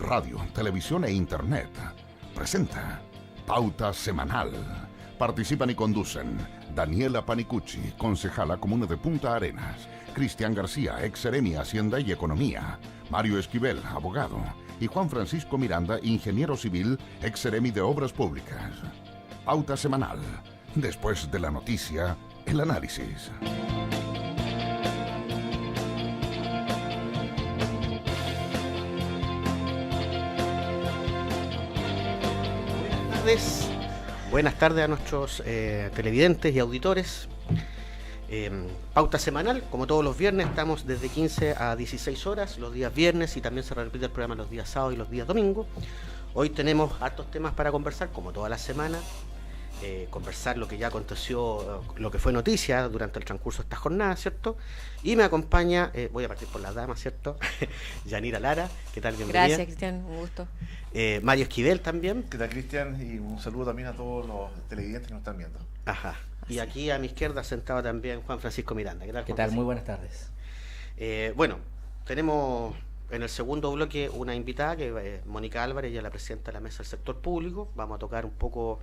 radio, televisión e internet, presenta Pauta Semanal. Participan y conducen Daniela Panicucci, concejala comuna de Punta Arenas, Cristian García, ex seremi Hacienda y Economía, Mario Esquivel, abogado, y Juan Francisco Miranda, ingeniero civil, ex seremi de Obras Públicas. Pauta Semanal. Después de la noticia, el análisis. Buenas tardes a nuestros televidentes y auditores. Pauta semanal, como todos los viernes, estamos desde 15 a 16 horas, los días viernes, y también se repite el programa los días sábados y los días domingos. Hoy tenemos hartos temas para conversar, como toda la semana. Conversar lo que ya aconteció, lo que fue noticia durante el transcurso de esta jornada, ¿cierto? Y me acompaña, voy a partir por las damas, ¿cierto? Yanira Lara, ¿qué tal? Bienvenida. Gracias, Cristian, un gusto. Mario Esquivel también. ¿Qué tal, Cristian? Y un saludo también a todos los televidentes que nos están viendo. Ajá. Y aquí a mi izquierda sentado también Juan Francisco Miranda. ¿Qué tal? ¿Qué tal? Muy buenas tardes. Bueno, tenemos en el segundo bloque una invitada, que es Mónica Álvarez, ella es la presidenta de la Mesa del Sector Público. Vamos a tocar un poco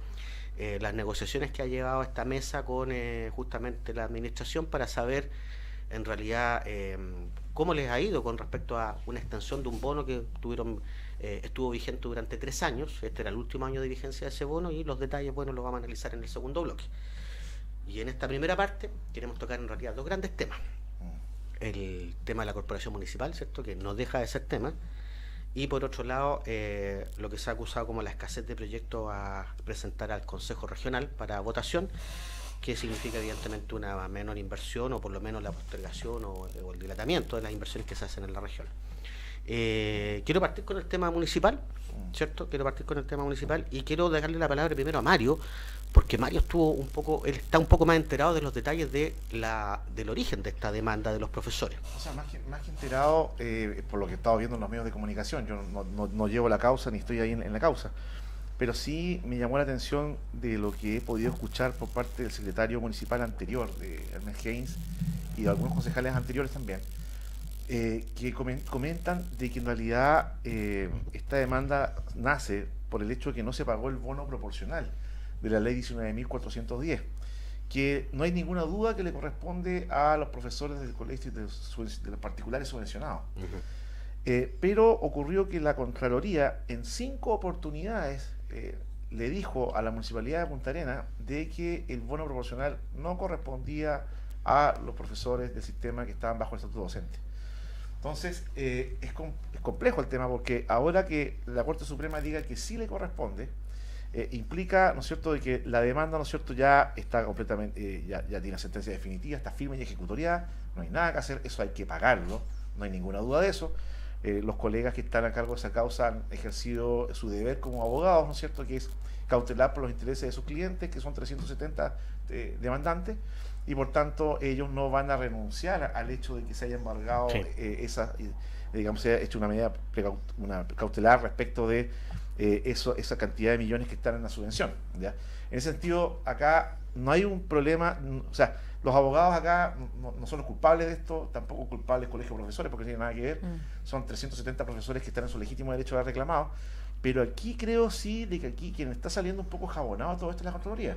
las negociaciones que ha llevado esta mesa con justamente la administración para saber en realidad cómo les ha ido con respecto a una extensión de un bono que estuvo vigente durante 3 años. Este era el último año de vigencia de ese bono, y los detalles, bueno, los vamos a analizar en el segundo bloque. Y en esta primera parte queremos tocar en realidad 2 grandes temas. El tema de la corporación municipal, ¿cierto?, que no deja de ser tema. Y por otro lado, lo que se ha acusado como la escasez de proyectos a presentar al Consejo Regional para votación, que significa evidentemente una menor inversión, o por lo menos la postergación o el dilatamiento de las inversiones que se hacen en la región. Quiero partir con el tema municipal, ¿cierto? Quiero partir con el tema municipal y quiero darle la palabra primero a Mario, porque Mario él está un poco más enterado de los detalles del origen de esta demanda de los profesores. O sea, más que enterado, por lo que he estado viendo en los medios de comunicación, yo no llevo la causa ni estoy ahí en la causa, pero sí me llamó la atención de lo que he podido escuchar por parte del secretario municipal anterior, de Ernest Haynes, y de algunos concejales anteriores también, que comentan de que en realidad esta demanda nace por el hecho de que no se pagó el bono proporcional de la ley 19.410, que no hay ninguna duda que le corresponde a los profesores del colegio de los particulares subvencionados. Pero ocurrió que la Contraloría en 5 oportunidades le dijo a la Municipalidad de Punta Arenas de que el bono proporcional no correspondía a los profesores del sistema que estaban bajo el estatuto docente. Entonces, es complejo el tema, porque ahora que la Corte Suprema diga que sí le corresponde, implica, ¿no es cierto?, de que la demanda, ¿no es cierto?, ya está completamente, ya tiene sentencia definitiva, está firme y ejecutoriada, no hay nada que hacer, eso hay que pagarlo, no hay ninguna duda de eso. Los colegas que están a cargo de esa causa han ejercido su deber como abogados, ¿no es cierto?, que es cautelar por los intereses de sus clientes, que son 370 demandantes, y por tanto ellos no van a renunciar al hecho de que se haya embargado digamos, se ha hecho una medida cautelar respecto de esa cantidad de millones que están en la subvención, ¿ya? En ese sentido, acá no hay un problema, o sea, los abogados acá no son los culpables de esto, tampoco culpables el colegio de profesores, porque no tiene nada que ver. Son 370 profesores que están en su legítimo derecho de haber reclamado, pero aquí creo sí de que aquí quien está saliendo un poco jabonado a todo esto es la Contraloría.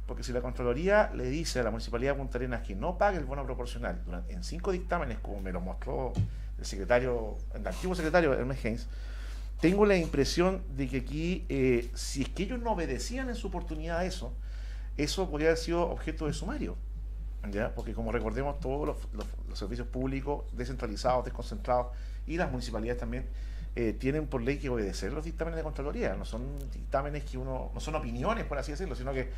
Porque si la Contraloría le dice a la Municipalidad de Punta Arenas que no pague el bono proporcional en 5 dictámenes, como me lo mostró el antiguo secretario Ernest Haynes, tengo la impresión de que aquí, si es que ellos no obedecían en su oportunidad a eso podría haber sido objeto de sumario, ¿ya? Porque como recordemos, todos los servicios públicos descentralizados, desconcentrados, y las municipalidades también, tienen por ley que obedecer los dictámenes de Contraloría. No son dictámenes no son opiniones, por así decirlo, sino que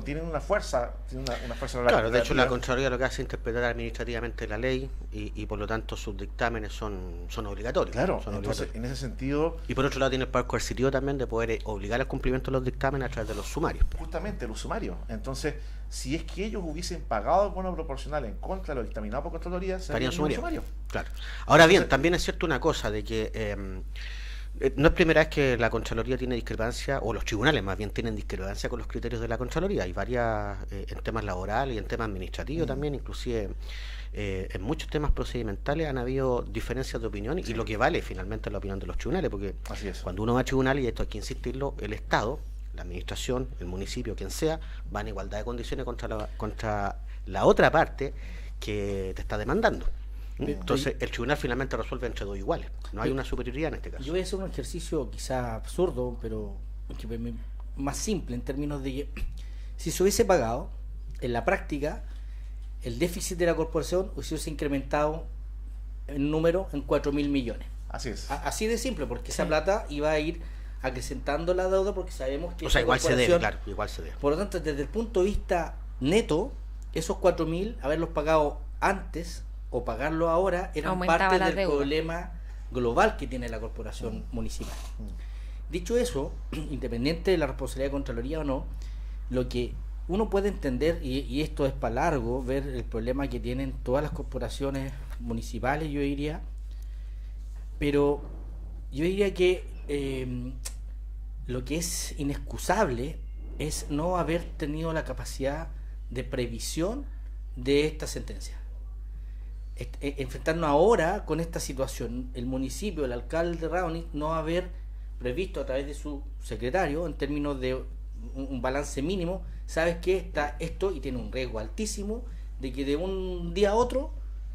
tienen una fuerza, Claro, de hecho la Contraloría lo que hace es interpretar administrativamente la ley, y por lo tanto sus dictámenes son obligatorios. Claro, son entonces obligatorios. En ese sentido... Y por otro lado tiene el poder coercitivo también de poder obligar al cumplimiento de los dictámenes a través de los sumarios. Justamente, los sumarios. Entonces, si es que ellos hubiesen pagado el bono proporcional en contra de lo dictaminado por Contraloría, estarían sumario. Claro. Ahora bien, también es cierto una cosa, de que No es primera vez que la Contraloría tiene discrepancia, o los tribunales más bien tienen discrepancia con los criterios de la Contraloría. Hay varias en temas laborales y en temas administrativos también, inclusive en muchos temas procedimentales han habido diferencias de opinión y lo que vale finalmente es la opinión de los tribunales, porque cuando uno va a tribunales, y esto hay que insistirlo, el Estado, la administración, el municipio, quien sea, va en igualdad de condiciones contra la otra parte que te está demandando. Entonces el tribunal finalmente resuelve entre dos iguales, no hay una superioridad en este caso. Yo voy a hacer un ejercicio quizá absurdo, pero más simple en términos de que si se hubiese pagado, en la práctica, el déficit de la corporación hubiese incrementado en número en 4.000 millones. Así es. Así de simple, porque esa plata iba a ir acrecentando la deuda, porque sabemos que... O sea, igual se debe, claro, igual se debe. Por lo tanto, desde el punto de vista neto, esos 4.000, haberlos pagado antes o pagarlo ahora, eran Aumentaba parte la del deuda. problema global que tiene la corporación municipal. Dicho eso, independiente de la responsabilidad de Contraloría o no, lo que uno puede entender, y esto es para largo, ver el problema que tienen todas las corporaciones municipales, yo diría, pero yo diría que lo que es inexcusable es no haber tenido la capacidad de previsión de esta sentencia. Enfrentarnos ahora con esta situación, el municipio, el alcalde de Raonic, no haber previsto a través de su secretario, en términos de un balance mínimo, sabes que está esto y tiene un riesgo altísimo de que de un día a otro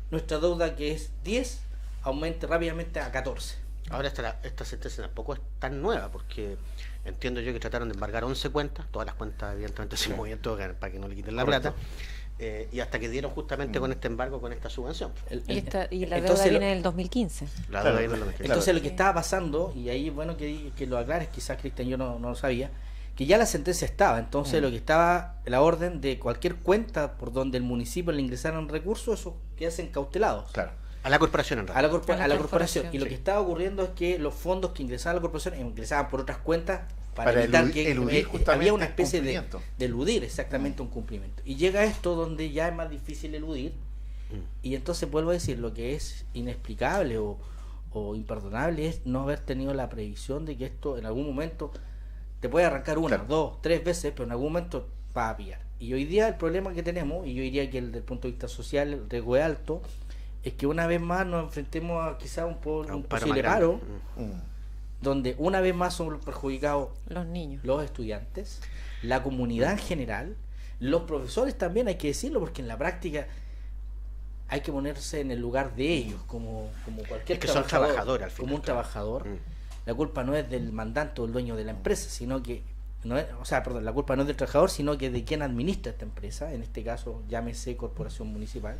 nuestra deuda, que es 10, aumente rápidamente a 14. Ahora esta sentencia tampoco es tan nueva, porque entiendo yo que trataron de embargar 11 cuentas, todas las cuentas evidentemente sin movimiento para que no le quiten la plata, y hasta que dieron justamente con este embargo, con esta subvención. Y la deuda viene del 2015. La deuda viene del 2015. Entonces lo que estaba pasando, y ahí es bueno que lo aclares, quizás Cristian yo no lo sabía, que ya la sentencia estaba, entonces lo que estaba, la orden de cualquier cuenta por donde el municipio le ingresaron recursos, eso quedan cautelados. Claro. A la corporación en realidad. A la corporación. Y lo Sí. que estaba ocurriendo es que los fondos que ingresaban a la corporación ingresaban por otras cuentas para evitar eludir que justamente había una el especie cumplimiento. de eludir exactamente un cumplimiento. Y llega esto donde ya es más difícil eludir, y entonces vuelvo a decir, lo que es inexplicable o imperdonable es no haber tenido la previsión de que esto en algún momento te puede arrancar una, Claro. 2, 3 veces, pero en algún momento va a pillar. Y hoy día el problema que tenemos, y yo diría que desde el punto de vista social el riesgo es alto, es que una vez más nos enfrentemos a quizá un posible paro, donde una vez más son los perjudicados Los niños. los estudiantes, la comunidad en general, los profesores también, hay que decirlo, porque en la práctica hay que ponerse en el lugar de ellos, como cualquier Es que son trabajadores al final, como un claro. trabajador. La culpa no es del mandante o el dueño de la empresa, sino que la culpa no es del trabajador, sino que de quien administra esta empresa, en este caso llámese Corporación Municipal.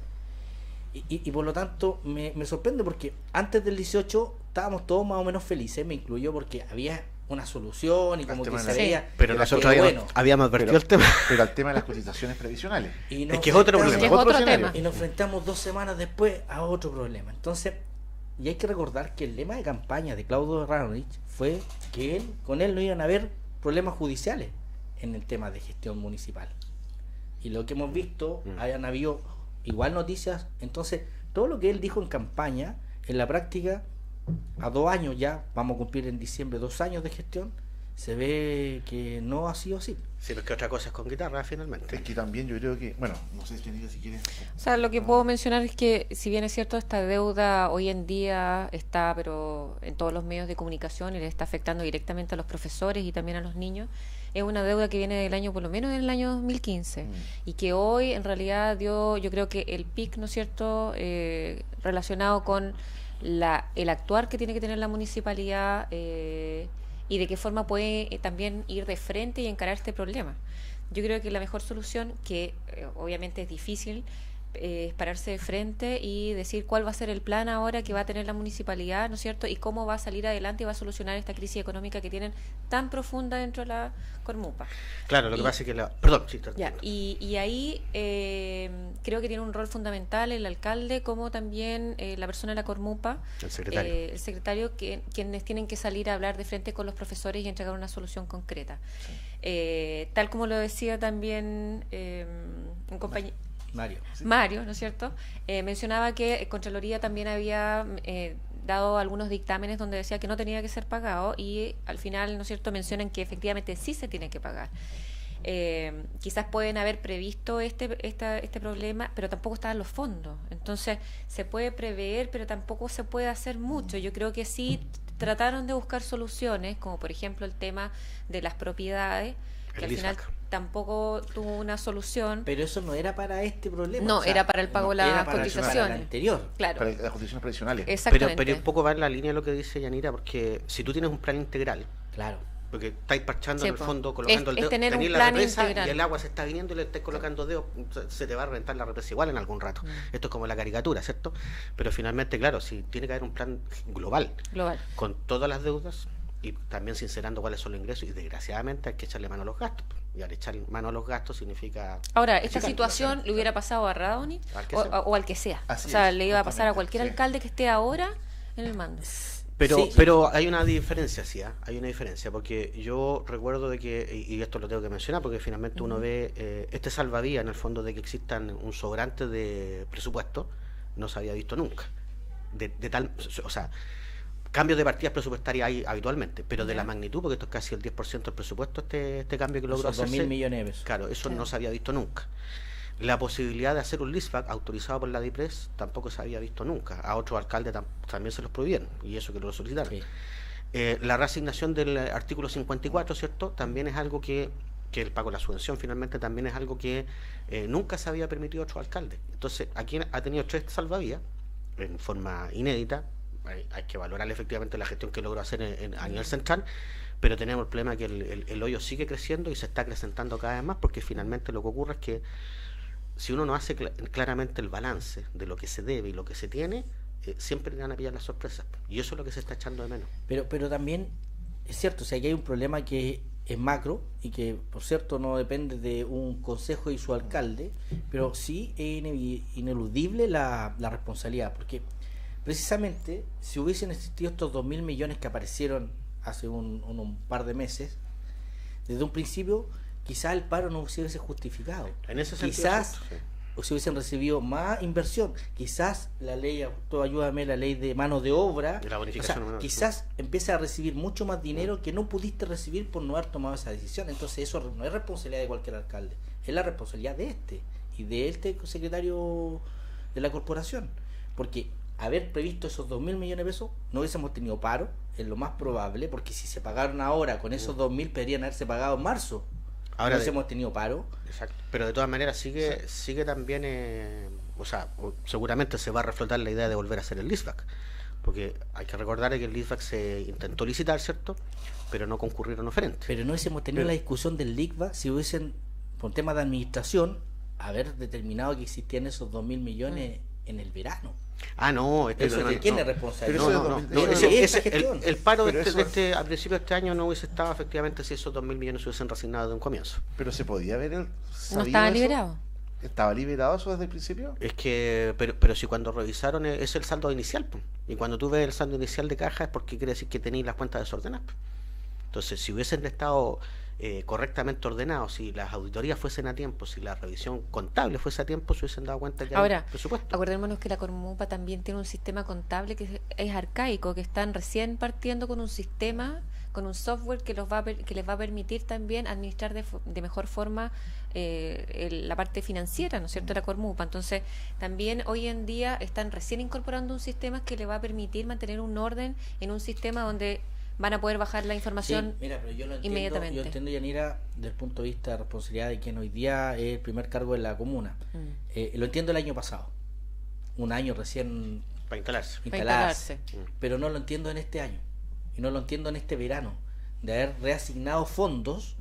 Y por lo tanto me sorprende, porque antes del 18 estábamos todos más o menos felices, me incluyo, porque había una solución y como que se veía, Pero nosotros habíamos advertido el tema. Pero al tema de las cotizaciones previsionales. y Es que es otro enfrentamos- problema. Es otro escenario. tema. y nos enfrentamos 2 semanas después a otro problema. Entonces, y hay que recordar que el lema de campaña de Claudio Raonic fue que con él no iban a haber problemas judiciales en el tema de gestión municipal. Y lo que hemos visto, hayan habido igual noticias. Entonces, todo lo que él dijo en campaña, en la práctica, a 2 años ya, vamos a cumplir en diciembre 2 años de gestión, se ve que no ha sido así. Sí, pero es que otra cosa es con guitarra finalmente. Es que también yo creo que, bueno, no sé si quieres. O sea, lo que puedo mencionar es que, si bien es cierto, esta deuda hoy en día está, pero en todos los medios de comunicación, y le está afectando directamente a los profesores y también a los niños, es una deuda que viene del año, por lo menos del año 2015, y que hoy en realidad dio, yo creo que el pic, ¿no es cierto?, relacionado con el actuar que tiene que tener la municipalidad, y de qué forma puede también ir de frente y encarar este problema. Yo creo que la mejor solución, que obviamente es difícil, es pararse de frente y decir cuál va a ser el plan ahora que va a tener la municipalidad, ¿no es cierto?, y cómo va a salir adelante y va a solucionar esta crisis económica que tienen tan profunda dentro de la Cormupa. Claro, lo que Y- pasa es que Perdón, sí, te Ya, entiendo. y ahí creo que tiene un rol fundamental el alcalde, como también la persona de la Cormupa, El secretario. el secretario, quienes tienen que salir a hablar de frente con los profesores y entregar una solución concreta. Tal como lo decía también un compañero Mario. Mario, ¿no es cierto? Mencionaba que Contraloría también había dado algunos dictámenes donde decía que no tenía que ser pagado y al final, ¿no es cierto?, mencionan que efectivamente sí se tiene que pagar. Quizás pueden haber previsto este problema, pero tampoco estaban los fondos. Entonces, se puede prever, pero tampoco se puede hacer mucho. Yo creo que sí trataron de buscar soluciones, como por ejemplo el tema de las propiedades, que al final tampoco tuvo una solución. Pero eso no era para este problema. No, era para el pago de las cotizaciones. Para el anterior. Claro. Para las cotizaciones previsionales. Exactamente. Pero un poco va en la línea de lo que dice Yanira, porque si tú tienes un plan integral, Claro. porque estáis parchando Sí, en el po. fondo, colocando el Es dedo, tener un tenéis la plan represa integral. y el agua se está viniendo y le estáis colocando dedos, se te va a reventar la represa igual en algún rato. Esto es como la caricatura, ¿cierto? Pero finalmente, claro, si tiene que haber un plan global, con todas las deudas y también sincerando cuáles son los ingresos, y desgraciadamente hay que echarle mano a los gastos. Y al echar mano a los gastos significa... Ahora, esta situación le hubiera pasado a Radonich o al que sea. Así o sea, es, le iba a pasar a justamente, cualquier sí. alcalde que esté ahora en el mando. Pero hay una diferencia, sí, hay una diferencia, porque yo recuerdo de que, y esto lo tengo que mencionar, porque finalmente uno ve este salvavidas en el fondo de que existan un sobrante de presupuesto, no se había visto nunca. De tal, o sea, cambios de partidas presupuestarias hay habitualmente, pero de la magnitud, porque esto es casi el 10% del presupuesto, este cambio que logró Esos hacerse. 2.000 millones de pesos. Claro, eso no se había visto nunca. La posibilidad de hacer un leaseback autorizado por la DIPRES tampoco se había visto nunca. A otros alcaldes también se los prohibieron, y eso que lo solicitaron. Sí. La reasignación del artículo 54, ¿cierto? También es algo que el pago de la subvención finalmente también es algo que nunca se había permitido a otros alcaldes. Entonces, aquí ha tenido 3 salvavidas en forma inédita. Hay que valorar efectivamente la gestión que logró hacer a nivel central, pero tenemos el problema que el hoyo sigue creciendo y se está acrecentando cada vez más, porque finalmente lo que ocurre es que si uno no hace claramente el balance de lo que se debe y lo que se tiene, siempre le van a pillar las sorpresas, y eso es lo que se está echando de menos. Pero también es cierto, o sea, que hay un problema que es macro y que, por cierto, no depende de un consejo y su alcalde, pero sí es ineludible la responsabilidad, porque precisamente si hubiesen existido estos 2.000 millones que aparecieron hace un par de meses, desde un principio quizás el paro no se hubiese justificado. En ese sentido, quizás sí. se hubiesen recibido más inversión, quizás la ley, tú ayúdame, la ley de mano de obra, De la bonificación, o sea, ¿no? quizás empiece a recibir mucho más dinero que no pudiste recibir por no haber tomado esa decisión. Entonces eso no es responsabilidad de cualquier alcalde, es la responsabilidad de este y de este secretario de la corporación, porque haber previsto esos 2.000 millones de pesos no hubiésemos tenido paro, es lo más probable, porque si se pagaron ahora con esos 2.000 podrían haberse pagado en marzo. Ahora no hubiésemos tenido paro. Exacto. Pero de todas maneras sigue también, seguramente se va a reflotar la idea de volver a hacer el leaseback, porque hay que recordar que el leaseback se intentó licitar, ¿cierto? Pero no concurrieron oferentes. Pero no hubiésemos tenido la discusión del LICVA si hubiesen, por temas de administración, haber determinado que existían esos 2.000 millones en el verano. No, ¿Eso de quién es responsable? El paro Pero a principios de este año no hubiese estado efectivamente si esos 2.000 millones se hubiesen resignado de un comienzo. Pero se podía ver No estaba liberado. ¿Estaba liberado eso desde el principio? Es que, pero si cuando revisaron es el saldo inicial, pues. Y cuando tú ves el saldo inicial de caja es porque quiere decir que tenéis las cuentas desordenadas, pues. Entonces, si hubiesen estado correctamente ordenados, si las auditorías fuesen a tiempo, si la revisión contable fuese a tiempo, se hubiesen dado cuenta que Ahora, hay presupuesto. acordémonos que la Cormupa también tiene un sistema contable que es arcaico, que están recién partiendo con un sistema, con un software que les va a permitir también administrar de mejor forma la parte financiera, ¿no es cierto?, de la Cormupa. Entonces, también hoy en día están recién incorporando un sistema que le va a permitir mantener un orden en un sistema donde van a poder bajar la información pero yo lo entiendo, inmediatamente. Yo entiendo, Yanira, desde el punto de vista de responsabilidad de quien hoy día es el primer cargo de la comuna. Lo entiendo el año pasado, un año recién Para instalarse. pero no lo entiendo en este año y no lo entiendo en este verano, de haber reasignado fondos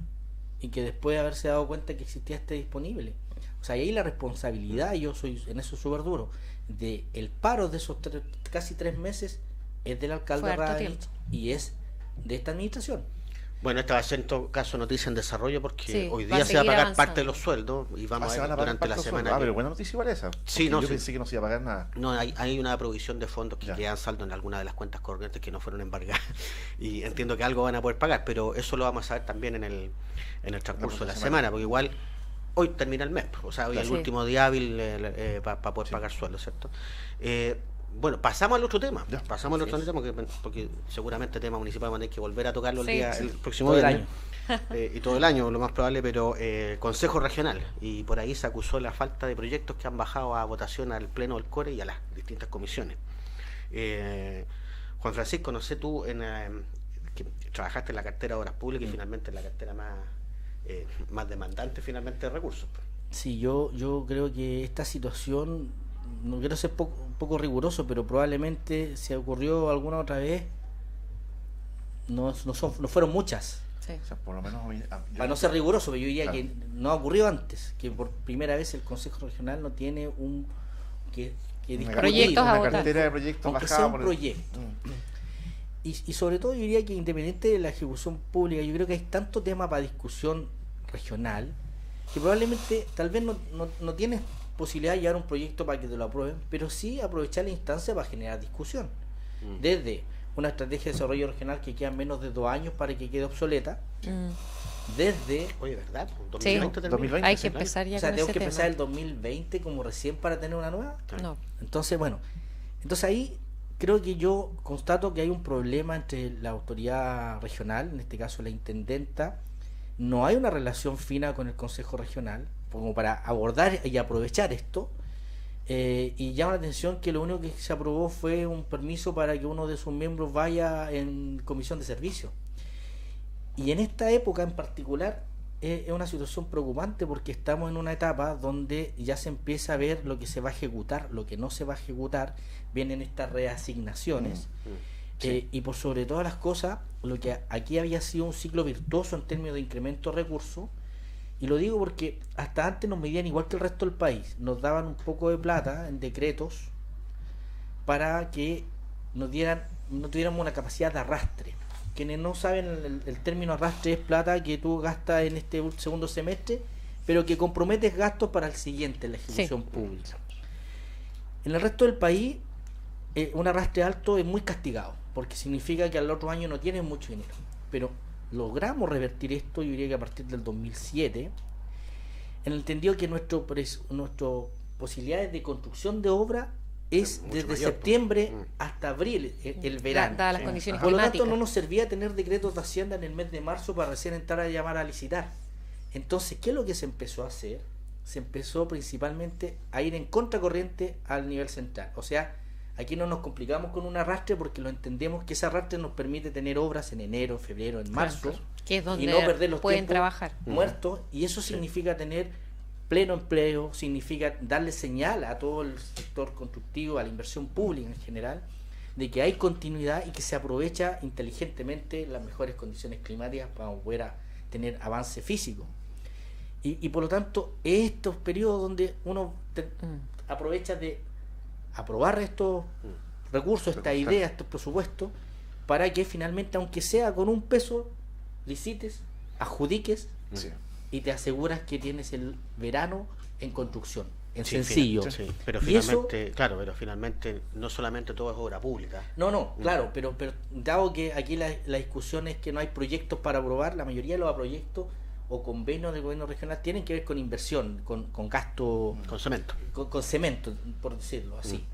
y que después de haberse dado cuenta que existía este disponible. O sea, y ahí la responsabilidad, yo soy en eso súper duro, de el paro de esos casi 3 meses es del alcalde Radonich y es de esta administración. Bueno, esta va a ser en todo caso noticia en desarrollo, porque hoy va día a se va a seguir pagar avanzando. parte de los sueldos y vamos a ver durante la semana. Pero buena noticia igual esa. Sí, Yo sí. pensé que no se iba a pagar nada. No, hay una provisión de fondos que Ya. quedan saldo en alguna de las cuentas corrientes que no fueron embargadas y entiendo que algo van a poder pagar, pero eso lo vamos a ver también en el transcurso de la semana, porque igual hoy termina el mes, o sea, hoy es el último día hábil para poder pagar sueldos, ¿cierto? Bueno, pasamos al otro tema. Ya. Pasamos al otro tema porque seguramente el tema municipal vamos a tener que volver a tocarlo Sí. el próximo Todo el viernes. Y todo el año, lo más probable, pero Consejo Regional. Y por ahí se acusó la falta de proyectos que han bajado a votación al Pleno del Core y a las distintas comisiones. Juan Francisco, no sé tú, que trabajaste en la cartera de Obras Públicas y finalmente en la cartera más demandante finalmente de recursos. Sí, yo creo que esta situación, no quiero ser un poco riguroso, pero probablemente se ocurrió alguna otra vez, no fueron muchas. Sí. O sea, por lo menos Para no ser riguroso, pero yo diría Claro. que no ha ocurrido antes, que por primera vez el Consejo Regional no tiene que discutir, Proyectos a una votar. cartera de proyectos aunque bajada sea un por el- proyecto. Mm. Y sobre todo yo diría que independiente de la ejecución pública, yo creo que hay tanto tema para discusión regional que probablemente tal vez no tienes posibilidad de llevar un proyecto para que te lo aprueben, pero sí aprovechar la instancia para generar discusión. Desde una estrategia de desarrollo regional que queda menos de 2 años para que quede obsoleta, desde... Oye, ¿verdad? Sí. 2020 termina. 2020, Hay sí, que claro. empezar ya O sea, con tengo ese que empezar tema. el 2020 como recién para tener una nueva. No. Entonces, bueno, ahí creo que yo constato que hay un problema entre la autoridad regional, en este caso la intendenta. No hay una relación fina con el Consejo Regional como para abordar y aprovechar esto. Y llama la atención que lo único que se aprobó fue un permiso para que uno de sus miembros vaya en comisión de servicio. Y en esta época en particular es una situación preocupante porque estamos en una etapa donde ya se empieza a ver lo que se va a ejecutar, lo que no se va a ejecutar, vienen estas reasignaciones. Y por sobre todas las cosas, lo que aquí había sido un ciclo virtuoso en términos de incremento de recursos, y lo digo porque hasta antes nos medían igual que el resto del país, nos daban un poco de plata en decretos para que no tuviéramos una capacidad de arrastre. Quienes no saben, el término arrastre es plata que tú gastas en este segundo semestre, pero que comprometes gastos para el siguiente en la ejecución pública. En el resto del país, un arrastre alto es muy castigado, porque significa que al otro año no tienes mucho dinero. Pero logramos revertir esto, yo diría que a partir del 2007, en el entendido que nuestras posibilidades de construcción de obra es mucho desde mayor, septiembre pues. hasta abril, el verano. Dadas las condiciones Por lo tanto, climáticas. no nos servía tener decretos de Hacienda en el mes de marzo para recién entrar a llamar a licitar. Entonces, ¿qué es lo que se empezó a hacer? Se empezó principalmente a ir en contracorriente al nivel central. O sea, aquí no nos complicamos con un arrastre porque lo entendemos que ese arrastre nos permite tener obras en enero, febrero, en marzo, Que es donde y no perder los pueden tiempos trabajar. muertos, y eso significa tener pleno empleo, significa darle señal a todo el sector constructivo, a la inversión pública en general, de que hay continuidad y que se aprovecha inteligentemente las mejores condiciones climáticas para poder tener avance físico. Y por lo tanto, estos periodos donde uno aprovecha de aprobar estos recursos, estas ideas, estos presupuestos, para que finalmente, aunque sea con un peso, licites, adjudiques Sí. y te aseguras que tienes el verano en construcción, en Sí, sencillo. sí, pero Y eso- finalmente, claro, pero finalmente no solamente todo es obra pública. No, claro, pero dado que aquí la discusión es que no hay proyectos para aprobar, la mayoría de los proyectos o convenios del gobierno regional tienen que ver con inversión, con gasto, Con cemento. con cemento, por decirlo así.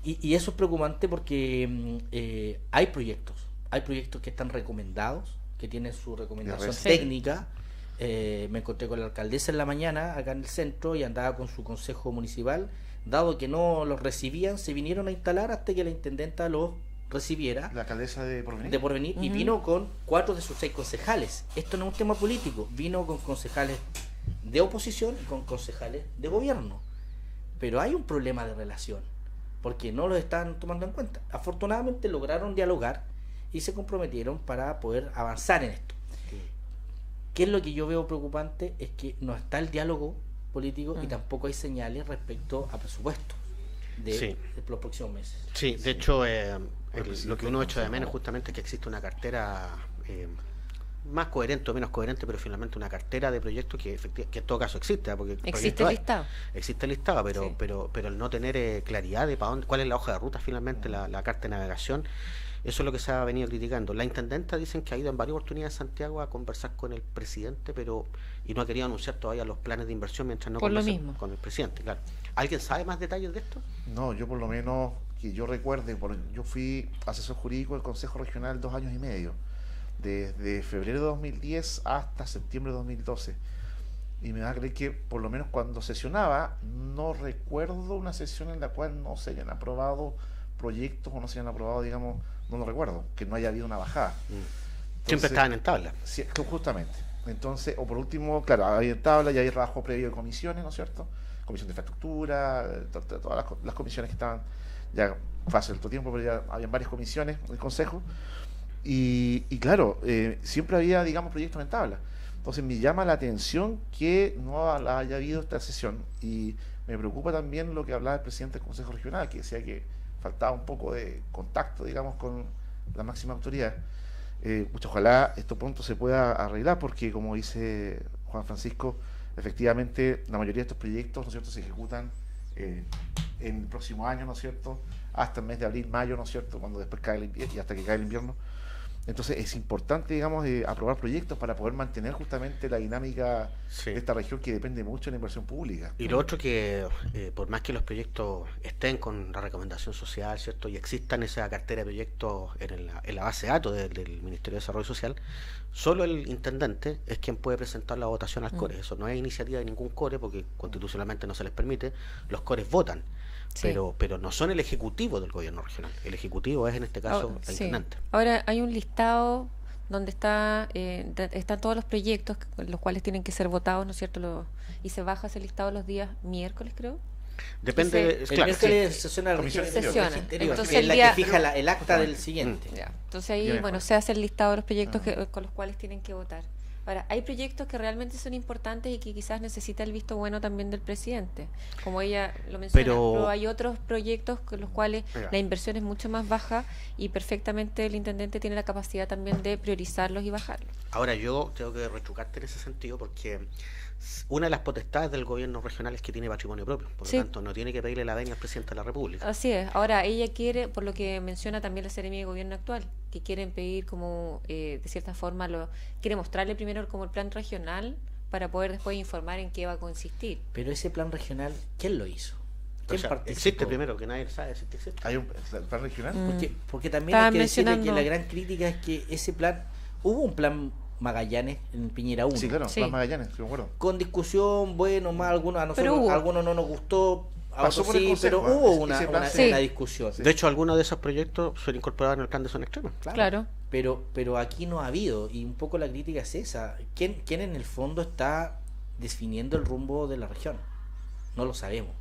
Y eso es preocupante porque hay proyectos que están recomendados, que tienen su recomendación Sí. técnica. Me encontré con la alcaldesa en la mañana acá en el centro y andaba con su consejo municipal. Dado que no los recibían, se vinieron a instalar hasta que la intendenta los recibiera La alcaldesa de Porvenir. de Porvenir, y vino con 4 de sus 6 concejales. Esto no es un tema político, vino con concejales de oposición y con concejales de gobierno. Pero hay un problema de relación, porque no los están tomando en cuenta. Afortunadamente lograron dialogar y se comprometieron para poder avanzar en esto. ¿Qué es lo que yo veo preocupante? Es que no está el diálogo político y tampoco hay señales respecto a presupuestos de los próximos meses. Sí, de hecho, pues, lo que uno echa de menos justamente es que existe una cartera más coherente o menos coherente, pero finalmente una cartera de proyectos que en todo caso existe, porque Existe proyectos hay. listado. Existe listado, pero, Sí. pero el no tener claridad de para dónde, cuál es la hoja de ruta finalmente, la carta de navegación, eso es lo que se ha venido criticando. La intendenta dicen que ha ido en varias oportunidades a Santiago a conversar con el presidente, y no ha querido anunciar todavía los planes de inversión mientras no Por lo converse mismo. con el presidente, claro. ¿Alguien sabe más detalles de esto? No, yo por lo menos que yo recuerde, yo fui asesor jurídico del Consejo Regional 2 años y medio, desde febrero de 2010 hasta septiembre de 2012. Y me da a creer que, por lo menos cuando sesionaba, no recuerdo una sesión en la cual no se hayan aprobado proyectos o no se hayan aprobado, digamos, no lo recuerdo, que no haya habido una bajada. Siempre estaban en tabla. Sí, justamente. Entonces, o por último, claro, hay en tabla y hay trabajo previo de comisiones, ¿no es cierto? Comisión de infraestructura, todas las comisiones que estaban ya hace cierto tiempo, pero ya habían varias comisiones en el Consejo. Y claro, siempre había, digamos, proyectos en tabla. Entonces me llama la atención que no haya habido esta sesión, y me preocupa también lo que hablaba el presidente del Consejo Regional, que decía que faltaba un poco de contacto, digamos, con la máxima autoridad. Ojalá esto pronto se pueda arreglar, porque como dice Juan Francisco, efectivamente la mayoría de estos proyectos, ¿no es cierto?, se ejecutan en el próximo año, ¿no es cierto?, hasta el mes de abril, mayo, ¿no es cierto?, cuando después cae el invierno y hasta que cae el invierno. Entonces es importante, digamos, aprobar proyectos para poder mantener justamente la dinámica de esta región, que depende mucho de la inversión pública. Y lo otro que, por más que los proyectos estén con la recomendación social, ¿cierto?, y existan esa cartera de proyectos en la base de datos del Ministerio de Desarrollo Social, solo el intendente es quien puede presentar la votación al CORE. Eso no es iniciativa de ningún CORE, porque constitucionalmente no se les permite. Los CORES votan. Sí. Pero no son el ejecutivo del gobierno regional. El ejecutivo es, en este caso, el intendente. Ahora hay un listado donde están todos los proyectos, los cuales tienen que ser votados, ¿no es cierto? Y se baja ese listado los días miércoles, creo. Depende, el miércoles sesiona la comisión interior, entonces es la que fija el acta del siguiente. Entonces ahí, se hace el listado de los proyectos con los cuales tienen que votar. Ahora, hay proyectos que realmente son importantes y que quizás necesita el visto bueno también del presidente, como ella lo menciona, pero hay otros proyectos con los cuales la inversión es mucho más baja y perfectamente el intendente tiene la capacidad también de priorizarlos y bajarlos. Ahora, yo tengo que rechucarte en ese sentido, porque una de las potestades del gobierno regional es que tiene patrimonio propio, por lo tanto no tiene que pedirle la venia al presidente de la República. Así es. Ahora, ella quiere, por lo que menciona también la Seremi de Gobierno actual, que quieren pedir como, de cierta forma, quiere mostrarle primero como el plan regional para poder después informar en qué va a consistir. Pero ese plan regional, ¿quién lo hizo? ¿Quién participó? Existe primero, que nadie sabe si existe. ¿Hay un plan regional? Porque también hay que decirle que la gran crítica es que ese plan, hubo un plan Magallanes en Piñera 1. Sí, claro, plan Magallanes, me acuerdo. Con discusión, bueno, más algunos, a nosotros algunos no nos gustó, a otros sí, pero consejo, hubo una discusión. De hecho, algunos de esos proyectos se incorporaron en el plan de zona extrema. Claro. Pero aquí no ha habido, y un poco la crítica es esa. ¿Quién en el fondo está definiendo el rumbo de la región? No lo sabemos.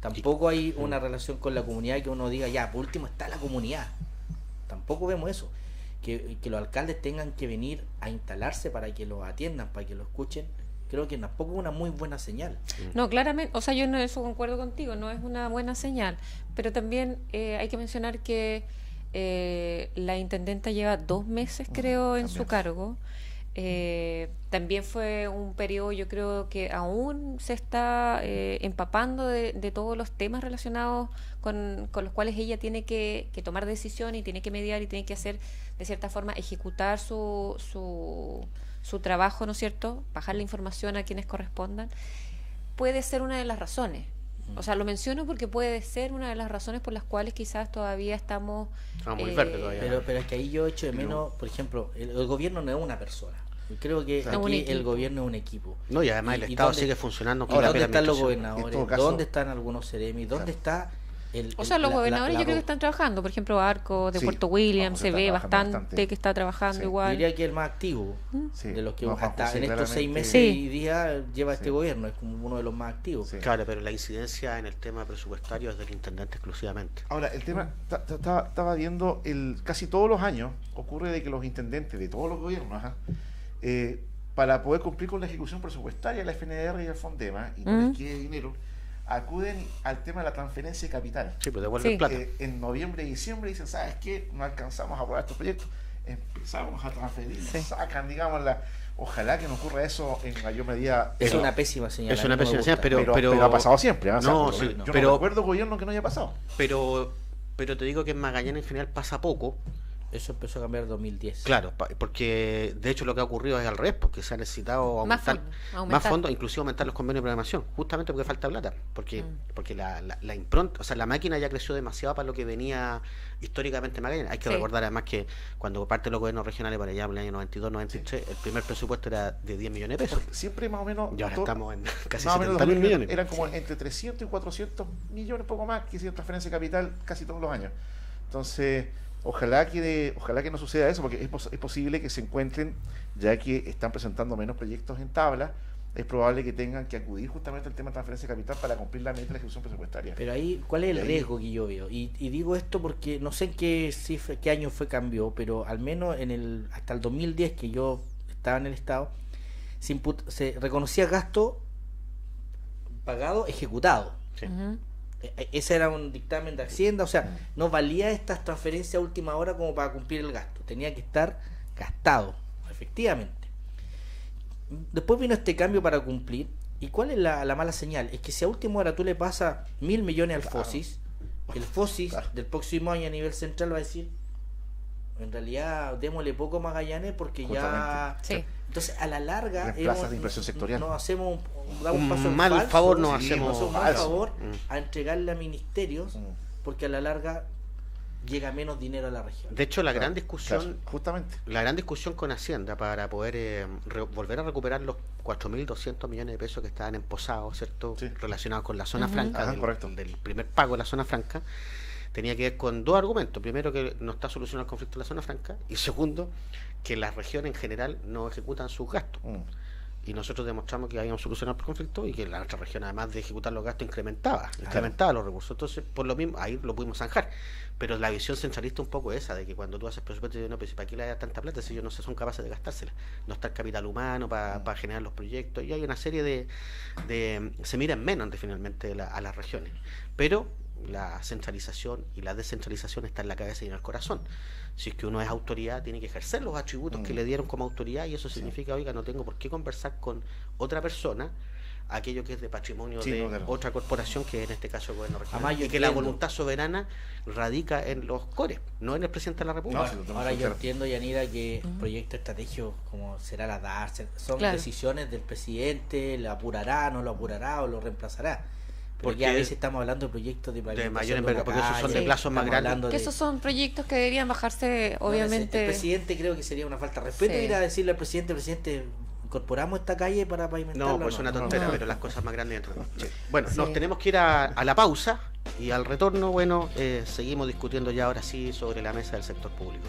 Tampoco hay una relación con la comunidad que uno diga, ya, por último está la comunidad. Tampoco vemos eso. Que los alcaldes tengan que venir a instalarse para que los atiendan, para que lo escuchen, creo que tampoco es una muy buena señal. No, claramente, o sea, yo en eso concuerdo contigo, no es una buena señal, pero también hay que mencionar que la intendenta lleva 2 meses, creo, en su cargo. También fue un periodo, yo creo que aún se está empapando de todos los temas relacionados con los cuales ella tiene que tomar decisiones y tiene que mediar y tiene que hacer, de cierta forma, ejecutar su trabajo, ¿no es cierto? Bajar la información a quienes correspondan. Puede ser una de las razones. O sea, lo menciono porque puede ser una de las razones por las cuales quizás todavía estamos... muy verde todavía. Pero es que ahí yo echo de menos, por ejemplo, el gobierno no es una persona. Creo que aquí el gobierno es un equipo. No, y además el Estado sigue funcionando. ¿Dónde están los gobernadores? ¿Dónde están algunos seremis? ¿Dónde está los gobernadores yo creo que están trabajando? Por ejemplo, Arco de Puerto William se ve bastante que está trabajando igual. Diría que el más activo de los que hasta en estos 6 meses y días lleva este gobierno, es como uno de los más activos. Claro, pero la incidencia en el tema presupuestario es del intendente exclusivamente. Ahora, el tema, estaba viendo, casi todos los años ocurre de que los intendentes de todos los gobiernos, para poder cumplir con la ejecución presupuestaria, la FNDR y el Fondema, y no les quede dinero, acuden al tema de la transferencia de capital. Sí, pero devuelven plata. En noviembre y diciembre dicen, ¿sabes qué? No alcanzamos a aprobar estos proyectos. Empezamos a transferir, sacan, digamos, ojalá que no ocurra eso en mayor medida. Es una pésima señal. Es una pésima señal, pero ha pasado siempre. No, yo no recuerdo gobierno que no haya pasado. Pero te digo que en Magallanes en general pasa poco, Eso empezó a cambiar en 2010. Claro, porque de hecho lo que ha ocurrido es al revés, porque se ha necesitado aumentar más fondos, inclusive aumentar los convenios de programación, justamente porque falta plata, porque la impronta, o sea, la máquina ya creció demasiado para lo que venía históricamente Magallanes. Hay que recordar además que cuando parte de los gobiernos regionales para allá en el año 92, 93, el primer presupuesto era de 10 millones de pesos. Porque siempre más o menos... Y ahora estamos en casi más o menos 70.000 millones. Eran como entre 300 y 400 millones, poco más, que hicieron transferencia de capital casi todos los años. Entonces... Ojalá que no suceda eso, porque es posible que se encuentren, ya que están presentando menos proyectos en tabla, es probable que tengan que acudir justamente al tema de transferencia de capital para cumplir la meta de la ejecución presupuestaria. Pero ahí, ¿cuál es el riesgo que yo veo? Y digo esto porque no sé en qué cifra, qué año cambió, pero al menos hasta el 2010 que yo estaba en el Estado, se reconocía gasto pagado ejecutado. Sí. Ese era un dictamen de Hacienda, o sea, no valía estas transferencias a última hora como para cumplir el gasto, tenía que estar gastado, efectivamente. Después vino este cambio para cumplir, ¿y cuál es la mala señal? Es que si a última hora tú le pasas 1.000 millones al FOSIS, el FOSIS del próximo año a nivel central va a decir, en realidad démosle poco a Magallanes porque ya... Sí. Entonces, a la larga, plazas de inversión sectorial. Nos hacemos damos un paso en mal falso, favor, nos sí, hacemos un mal falso. favor a entregarle a ministerios, Mm. porque a la larga llega menos dinero a la región. De hecho, la gran discusión, Claro, justamente. la gran discusión con Hacienda para poder volver a recuperar los 4.200 millones de pesos que estaban emposados, ¿cierto? Sí. Relacionados con la zona franca, Ajá, correcto. del primer pago de la zona franca, tenía que ver con dos argumentos. Primero, que no está solucionado el conflicto de la zona franca, y segundo, que las regiones en general no ejecutan sus gastos. Y nosotros demostramos que habíamos solucionado el conflicto y que la otra región, además de ejecutar los gastos, incrementaba los recursos. Entonces, por lo mismo, ahí lo pudimos zanjar. Pero la visión centralista un poco esa, de que cuando tú haces presupuesto, no, pues ¿para qué le da tanta plata si ellos no son capaces de gastársela? No está el capital humano para generar los proyectos, y hay una serie de se miran menos finalmente a las regiones. Pero la centralización y la descentralización está en la cabeza y en el corazón. Si es que uno es autoridad, tiene que ejercer los atributos que le dieron como autoridad, y eso significa, oiga, no tengo por qué conversar con otra persona aquello que es de patrimonio de otra corporación, que en este caso el gobierno regional, y que la voluntad soberana radica en los cores, no en el presidente de la República. Ahora yo entiendo, Yanira, que proyectos estratégicos como será la DAR son decisiones del presidente, lo apurará, no lo apurará o lo reemplazará. Porque a veces estamos hablando de proyectos de mayor envergadura, porque esos son de plazos más grandes. Que esos son proyectos que deberían bajarse, obviamente. El presidente, creo que sería una falta de respeto ir a decirle al presidente, incorporamos esta calle para pavimentarla. No, pues es una tontera, pero las cosas más grandes dentro. Bueno, nos tenemos que ir a la pausa, y al retorno, bueno, seguimos discutiendo ya ahora sí sobre la mesa del sector público.